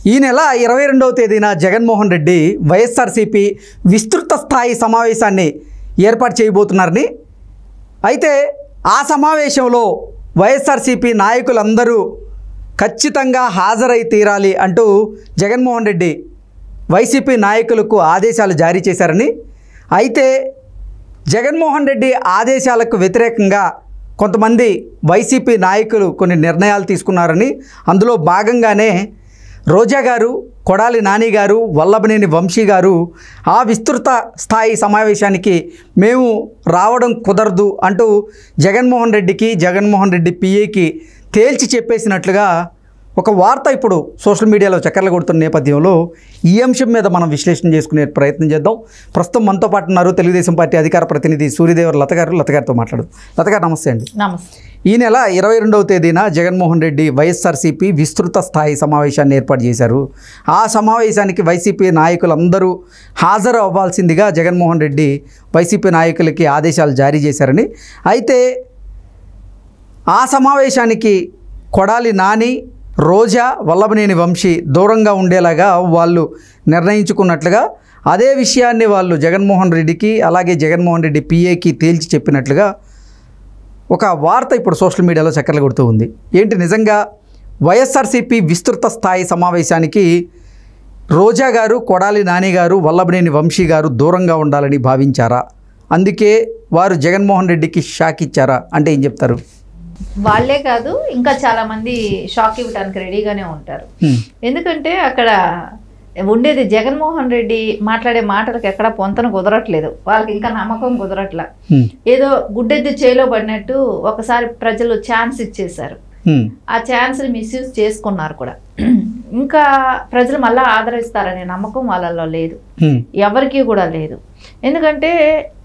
ఈ నెల 22వ తేదీన జగన్మోహన్ రెడ్డి వైఎస్ఆర్సీపీ విస్తృత స్థాయి సమావేశాన్ని ఏర్పాటు చేయబోతున్నారని, అయితే ఆ సమావేశంలో వైఎస్ఆర్సీపీ నాయకులందరూ ఖచ్చితంగా హాజరై తీరాలి అంటూ జగన్మోహన్ రెడ్డి వైసీపీ నాయకులకు ఆదేశాలు జారీ చేశారని, అయితే జగన్మోహన్ రెడ్డి ఆదేశాలకు వ్యతిరేకంగా కొంతమంది వైసీపీ నాయకులు కొన్ని నిర్ణయాలు తీసుకున్నారని, అందులో భాగంగానే రోజా గారు, కొడాలి నాని గారు, వల్లభనేని వంశీ గారు ఆ విస్తృత స్థాయి సమావేశానికి మేము రావడం కుదరదు అంటూ జగన్మోహన్ రెడ్డి పిఏకి తేల్చి చెప్పేసినట్లుగా ఒక వార్త ఇప్పుడు సోషల్ మీడియాలో చక్కర్లు కొడుతున్న నేపథ్యంలో ఈ అంశం మీద మనం విశ్లేషణ చేసుకునే ప్రయత్నం చేద్దాం. ప్రస్తుతం మనతో పాటు ఉన్నారు తెలుగుదేశం పార్టీ అధికార ప్రతినిధి సూర్యదేవర్ లత గారితో మాట్లాడు. లత గారు నమస్తే అండి. నమస్తే. ఈ నెల 22వ తేదీన జగన్మోహన్ రెడ్డి వైఎస్ఆర్సీపీ విస్తృత స్థాయి సమావేశాన్ని ఏర్పాటు చేశారు. ఆ సమావేశానికి వైసీపీ నాయకులందరూ హాజరు అవ్వాల్సిందిగా జగన్మోహన్ రెడ్డి వైసీపీ నాయకులకి ఆదేశాలు జారీ చేశారని, అయితే ఆ సమావేశానికి కొడాలి నాని, రోజా, వల్లభనేని వంశీ దూరంగా ఉండేలాగా వాళ్ళు నిర్ణయించుకున్నట్లుగా, అదే విషయాన్ని వాళ్ళు జగన్మోహన్ రెడ్డికి అలాగే జగన్మోహన్ రెడ్డి పిఏకి తేల్చి చెప్పినట్లుగా ఒక వార్త ఇప్పుడు సోషల్ మీడియాలో చక్కర్లు కొడుతూ ఉంది. ఏంటి నిజంగా వైఎస్ఆర్సీపీ విస్తృత స్థాయి సమావేశానికి రోజా గారు, కొడాలి నాని గారు, వల్లభనేని వంశీ గారు దూరంగా ఉండాలని భావించారా? అందుకే వారు జగన్మోహన్ రెడ్డికి షాక్ ఇచ్చారా అంటే ఏం చెప్తారు? వాళ్ళే కాదు, ఇంకా చాలా మంది షాక్ ఇవ్వడానికి రెడీగానే ఉంటారు. ఎందుకంటే అక్కడ ఉండేది జగన్మోహన్ రెడ్డి మాట్లాడే మాటలకు ఎక్కడ పొంతన కుదరట్లేదు, వాళ్ళకి ఇంకా నమ్మకం కుదరట్ల. ఏదో గుడ్డెద్దు చేలో పడినట్టు ఒకసారి ప్రజలు ఛాన్స్ ఇచ్చేశారు, ఆ ఛాన్స్ మిస్యూజ్ చేసుకున్నారు కూడా. ఇంకా ప్రజలు మళ్ళా ఆదరిస్తారనే నమ్మకం వాళ్ళలో లేదు, ఎవరికి కూడా లేదు. ఎందుకంటే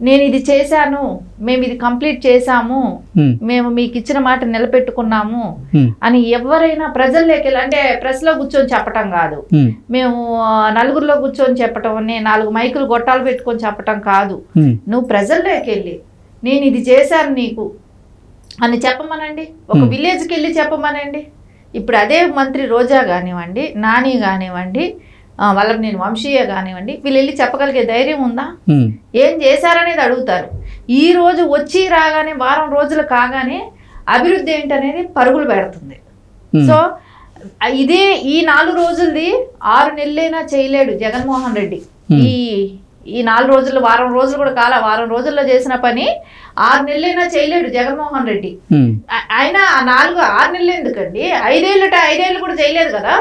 నేను ఇది చేశాను, మేము ఇది కంప్లీట్ చేశాము, మేము మీకు ఇచ్చిన మాట నిలబెట్టుకున్నాము అని ఎవరైనా ప్రజల్లోకి వెళ్ళి, అంటే ప్రెస్లో కూర్చొని చెప్పటం కాదు, మేము నలుగురిలో కూర్చొని చెప్పటం, నేను 4 మైకులు గొట్టాలు పెట్టుకొని చెప్పటం కాదు, నువ్వు ప్రజల్లోకి వెళ్ళి నేను ఇది చేశాను నీకు అని చెప్పమనండి, ఒక విలేజ్కి వెళ్ళి చెప్పమనండి. ఇప్పుడు అదే మంత్రి రోజా కానివ్వండి, నాని కానివ్వండి, వల్లభనేని వంశీయ కానివ్వండి, వీళ్ళు వెళ్ళి చెప్పగలిగే ధైర్యం ఉందా? ఏం చేశారనేది అడుగుతారు. ఈ రోజు వచ్చి రాగానే వారం రోజులు కాగానే అభివృద్ధి ఏంటనేది పరుగులు పెడుతుంది. సో ఇదే ఈ 4 రోజులది 6 నెలలైనా చేయలేడు జగన్మోహన్ రెడ్డి. ఈ 4 రోజులు, వారం రోజులు కూడా కాల, వారం రోజుల్లో చేసిన పని 6 నెలలైనా చేయలేడు జగన్మోహన్ రెడ్డి. ఆయన 6 నెలలు ఎందుకండి, 5 ఏళ్ళు కూడా చేయలేదు కదా.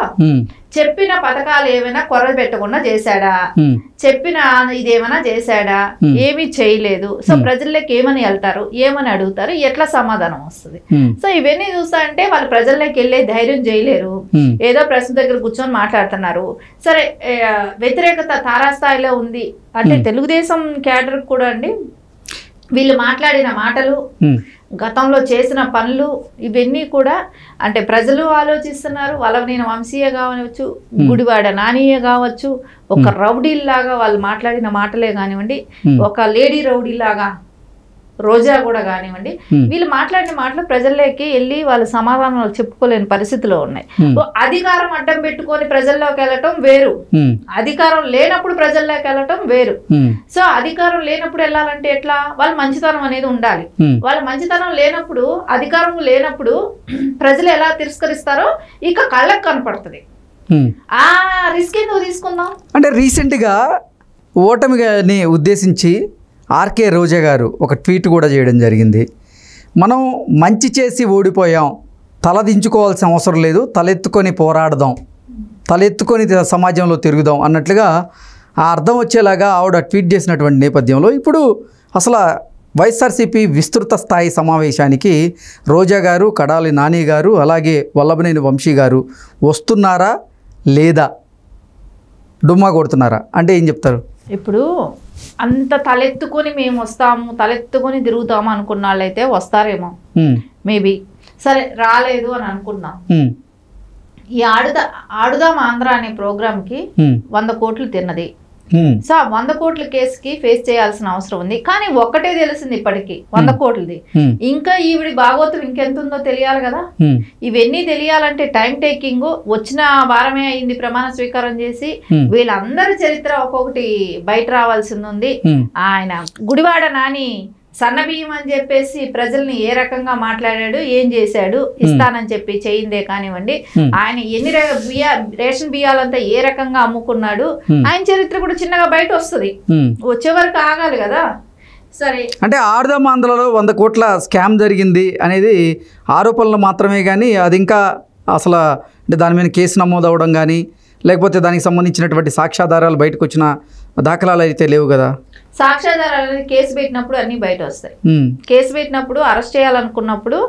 చెప్పిన పథకాలు ఏమైనా కొర్ర పెట్టకుండా చేశాడా? చెప్పిన ఇదేమైనా చేశాడా? ఏమీ చేయలేదు. సో ప్రజల్లోకి ఏమని వెళ్తారు, ఏమని అడుగుతారు, ఎట్లా సమాధానం వస్తుంది? సో ఇవన్నీ చూస్తా అంటే వాళ్ళు ప్రజల్లోకి వెళ్ళే ధైర్యం చేయలేరు. ఏదో ప్రెస్ దగ్గర కూర్చొని మాట్లాడుతున్నారు. సరే, వ్యతిరేకత తారాస్థాయిలో ఉంది అంటే తెలుగుదేశం క్యాడర్ కూడా అండి, వీళ్ళు మాట్లాడిన మాటలు, గతంలో చేసిన పనులు, ఇవన్నీ కూడా అంటే ప్రజలు ఆలోచిస్తున్నారు. వల్లభనేని వంశీయ కావచ్చు, గుడివాడ నానియే కావచ్చు, ఒక రౌడీలాగా వాళ్ళు మాట్లాడిన మాటలే కానివ్వండి, ఒక లేడీ రౌడీలాగా రోజా కూడా కానివ్వండి, వీళ్ళు మాట్లాడిన మాటలు ప్రజల్లోకి వెళ్ళి వాళ్ళు సమాధానాలు చెప్పుకోలేని పరిస్థితిలో ఉన్నాయి. అధికారం అడ్డం పెట్టుకొని ప్రజల్లోకి వెళ్ళటం వేరు, అధికారం లేనప్పుడు ప్రజల్లోకి వెళ్ళటం వేరు. సో అధికారం లేనప్పుడు వెళ్ళాలంటే ఎట్లా? వాళ్ళ మంచితనం అనేది ఉండాలి. వాళ్ళ మంచితనం లేనప్పుడు, అధికారం లేనప్పుడు ప్రజలు ఎలా తిరస్కరిస్తారో ఇక కళ్ళకు కనపడుతుంది. ఆ రిస్క్ ఎందుకు తీసుకుందాం అంటే రీసెంట్గా ఓటమిని ఉద్దేశించి ఆర్కే రోజా గారు ఒక ట్వీట్ కూడా చేయడం జరిగింది. మనం మంచి చేసి ఓడిపోయాం, తలదించుకోవాల్సిన అవసరం లేదు, తలెత్తుకొని పోరాడదాం, తలెత్తుకొని సమాజంలో తిరుగుదాం అన్నట్లుగా ఆ అర్థం వచ్చేలాగా ఆవిడ ట్వీట్ చేసినటువంటి నేపథ్యంలో ఇప్పుడు అసలు వైఎస్ఆర్సీపీ విస్తృత స్థాయి సమావేశానికి రోజా గారు, కొడాలి నాని గారు, అలాగే వల్లభనేని వంశీ గారు వస్తున్నారా లేదా, డుమ్మా కొడుతున్నారా అంటే ఏం చెప్తారు? ఇప్పుడు అంత తలెత్తుకొని మేము వస్తాము, తలెత్తుకొని తిరుగుతాము అనుకున్న వాళ్ళైతే వస్తారేమో, మేబీ. సరే, రాలేదు అని అనుకున్నాం. ఈ ఆడుదాం ఆంధ్ర అనే ప్రోగ్రామ్కి 100 కోట్లు తిన్నది. సో ఆ 100 కోట్ల కేసుకి ఫేస్ చేయాల్సిన అవసరం ఉంది. కానీ ఒక్కటే తెలిసింది ఇప్పటికి 100 కోట్లది, ఇంకా ఈవిడి భాగవతం ఇంకెంత ఉందో తెలియాలి కదా. ఇవన్నీ తెలియాలంటే టైం టేకింగ్. వచ్చిన వారమే అయింది ప్రమాణ స్వీకారం చేసి, వీళ్ళందరి చరిత్ర ఒక్కొక్కటి బయట రావాల్సింది ఉంది. ఆయన గుడివాడ నాని సన్నబియ్యం అని చెప్పేసి ప్రజల్ని ఏ రకంగా మాట్లాడాడు, ఏం చేశాడు, ఇస్తానని చెప్పి చేయిందే కానివ్వండి, ఆయన ఎన్ని రేషన్ బియ్యాలంతా ఏ రకంగా అమ్ముకున్నాడు, ఆయన చరిత్ర కూడా చిన్నగా బయట వస్తుంది. వచ్చే వరకు ఆగాలి కదా. సరే, అంటే ఆర్ధమాంధ్రలో 100 కోట్ల స్కామ్ జరిగింది అనేది ఆరోపణలు మాత్రమే, కానీ అది ఇంకా అసలు అంటే దాని మీద కేసు నమోదు అవ్వడం కానీ లేకపోతే దానికి సంబంధించినటువంటి సాక్ష్యాధారాలు బయటకు వచ్చిన దాఖలాలు అయితే లేవు కదా. సాక్ష్యాధారాలు కేసు పెట్టినప్పుడు అన్ని బయట వస్తాయి. కేసు పెట్టినప్పుడు అరెస్ట్ చేయాలనుకున్నప్పుడు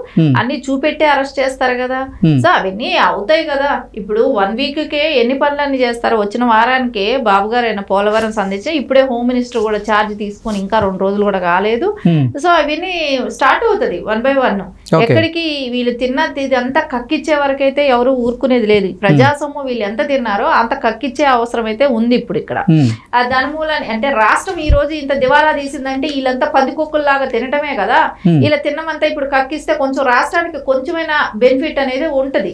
అన్ని చూపెట్టే అరెస్ట్ చేస్తారు కదా. సో అవన్నీ అవుతాయి కదా. ఇప్పుడు 1 వీక్కే ఎన్ని పనులన్నీ చేస్తారు. వచ్చిన వారానికే బాబు గారు అయిన పోలవరం సంధించి ఇప్పుడే హోమ్ మినిస్టర్ కూడా ఛార్జ్ తీసుకొని ఇంకా 2 రోజులు కూడా కాలేదు. సో అవన్నీ స్టార్ట్ అవుతుంది 1 by 1. ఎక్కడికి వీళ్ళు ఇదంతా కక్కిచ్చే వరకైతే ఎవరు ఊరుకునేది లేదు. ప్రజాసొమ్ము వీళ్ళు ఎంత తిన్నారో అంత కక్కిచ్చే అవసరం అయితే ఉంది ఇప్పుడు ఇక్కడ. దాని మూలని అంటే రాష్ట్రం ఈ రోజు ఇంత దివాలా తీసిందంటే వీళ్ళంతా పందికొక్కుల్లాగా తినటమే కదా. ఇలా తిన్నమంతా ఇప్పుడు కక్కిస్తే కొంచెం రాష్ట్రానికి కొంచెమైనా బెనిఫిట్ అనేది ఉంటది.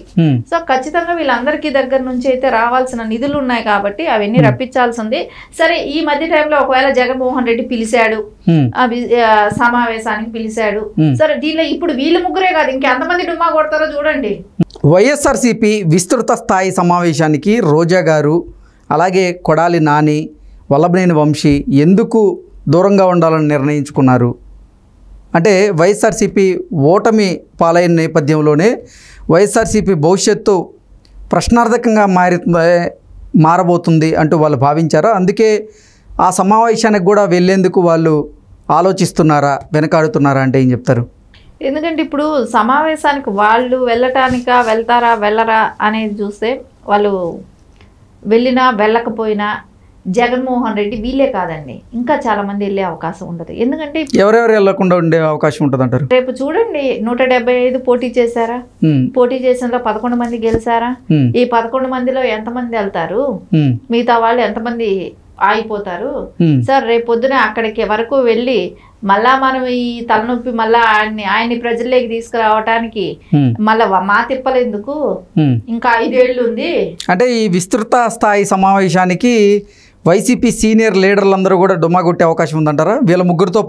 సో ఖచ్చితంగా వీళ్ళందరికీ దగ్గర నుంచి అయితే రావాల్సిన నిధులు ఉన్నాయి కాబట్టి అవన్నీ రప్పించాల్సింది. సరే, ఈ మధ్య టైంలో ఒకవేళ జగన్మోహన్ రెడ్డి పిలిచాడు, సమావేశానికి పిలిచాడు. సరే, దీనిలో ఇప్పుడు వీళ్ళు ముగ్గురే కాదు ఇంకెంతమంది డుమ్మా కొడతారో చూడండి. వైఎస్ఆర్సీపీ విస్తృత స్థాయి సమావేశానికి రోజా గారు, అలాగే కొడాలి నాని, వల్లభనేని వంశీ ఎందుకు దూరంగా ఉండాలని నిర్ణయించుకున్నారు అంటే, వైఎస్ఆర్సీపీ ఓటమి పాలైన నేపథ్యంలోనే వైఎస్ఆర్సీపీ భవిష్యత్తు ప్రశ్నార్థకంగా మారబోతుంది అంటూ వాళ్ళు భావించారా? అందుకే ఆ సమావేశానికి కూడా వెళ్ళేందుకు వాళ్ళు ఆలోచిస్తున్నారా, వెనకాడుతున్నారా అంటే ఏం చెప్తారు? ఎందుకంటే ఇప్పుడు సమావేశానికి వాళ్ళు వెళ్తారా వెళ్ళరా అనేది చూస్తే, వాళ్ళు వెళ్ళినా వెళ్ళకపోయినా జగన్మోహన్ రెడ్డి వీళ్ళే కాదండి, ఇంకా చాలా మంది వెళ్ళే అవకాశం ఉండదు. ఎందుకంటే ఎవరెవరు వెళ్ళకుండా ఉండే అవకాశం ఉంటుంది అంటారు? రేపు చూడండి, 175 పోటీ చేశారా, పోటీ చేసిన 11 మంది గెలిచారా. ఈ 11 మందిలో ఎంతమంది వెళ్తారు, మిగతా వాళ్ళు ఎంతమంది ఆగిపోతారు? సార్ రేపు పొద్దున అక్కడికి వరకు వెళ్ళి మళ్ళా మనం ఈ తలనొప్పి మళ్ళా ఆయన్ని ప్రజల్లోకి తీసుకురావటానికి మళ్ళా మా తిప్పలేందుకు, ఇంకా 5 ఏళ్ళు ఉంది. అంటే ఈ విస్తృత స్థాయి సమావేశానికి వైసీపీ సీనియర్ లీడర్లందరూ కూడా డుమ్మా కొట్టే అవకాశం ఉందంటారా? వీళ్ళ ముగ్గురితో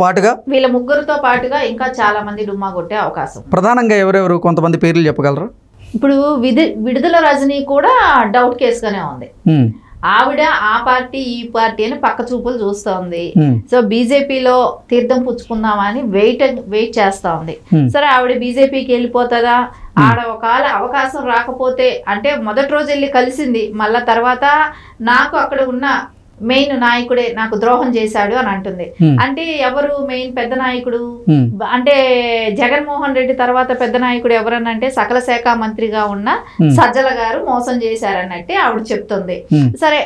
పాటుగా ఇంకా చాలా మంది డుమ్మా కొట్టే అవకాశం. ప్రధానంగా ఎవరెవరు, కొంతమంది పేర్లు చెప్పగలరా? ఇప్పుడు విడుదల రజనీ కూడా డౌట్ కేసుగానే ఉంది. ఆవిడ ఆ పార్టీ ఈ పార్టీ అని పక్క చూపులు చూస్తోంది. సో బీజేపీలో తీర్థం పుచ్చుకుందామని వెయిట్ చేస్తా ఉంది. సరే, ఆవిడ బీజేపీకి వెళ్ళిపోతుందా, ఆడ ఒకవేళ అవకాశం రాకపోతే అంటే మొదటి రోజు వెళ్ళి కలిసింది, మళ్ళా తర్వాత నాకు అక్కడ ఉన్న మెయిన్ నాయకుడే నాకు ద్రోహం చేశాడు అని అంటుంది. అంటే ఎవరు మెయిన్ పెద్ద నాయకుడు అంటే జగన్మోహన్ రెడ్డి తర్వాత పెద్ద నాయకుడు ఎవరనంటే సకల శాఖ మంత్రిగా ఉన్న సజ్జల గారు మోసం చేశారన్నట్టే ఆవిడ చెప్తుంది. సరే,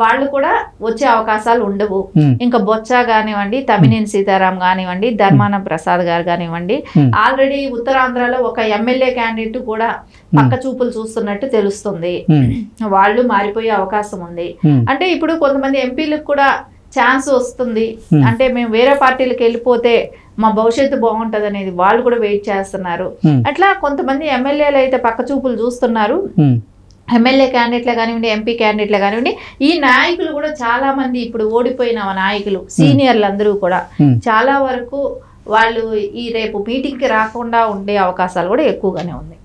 వాళ్ళు కూడా వచ్చే అవకాశాలు ఉండవు. ఇంకా బొత్స కానివ్వండి, తమ్మినేని సీతారాం కానివ్వండి, ధర్మానం ప్రసాద్ గారు కానివ్వండి, ఆల్రెడీ ఉత్తరాంధ్రలో ఒక ఎమ్మెల్యే క్యాండిడేట్ కూడా పక్క చూపులు చూస్తున్నట్టు తెలుస్తుంది. వాళ్ళు మారిపోయే అవకాశం ఉంది. అంటే ఇప్పుడు కొంతమంది ఎంపీలకు కూడా ఛాన్స్ వస్తుంది. అంటే మేము వేరే పార్టీలకు వెళ్ళిపోతే మా భవిష్యత్తు బాగుంటది అనేది వాళ్ళు కూడా వెయిట్ చేస్తున్నారు. అట్లా కొంతమంది ఎమ్మెల్యేలు అయితే పక్క చూపులు చూస్తున్నారు. ఎమ్మెల్యే క్యాండిడేట్లే కానివ్వండి, ఎంపీ క్యాండిడేట్లే కానివ్వండి, ఈ నాయకులు కూడా చాలా మంది ఇప్పుడు ఓడిపోయిన నాయకులు సీనియర్లు అందరూ కూడా చాలా వరకు వాళ్ళు ఈ రేపు మీటింగ్కి రాకుండా ఉండే అవకాశాలు కూడా ఎక్కువగానే ఉంది.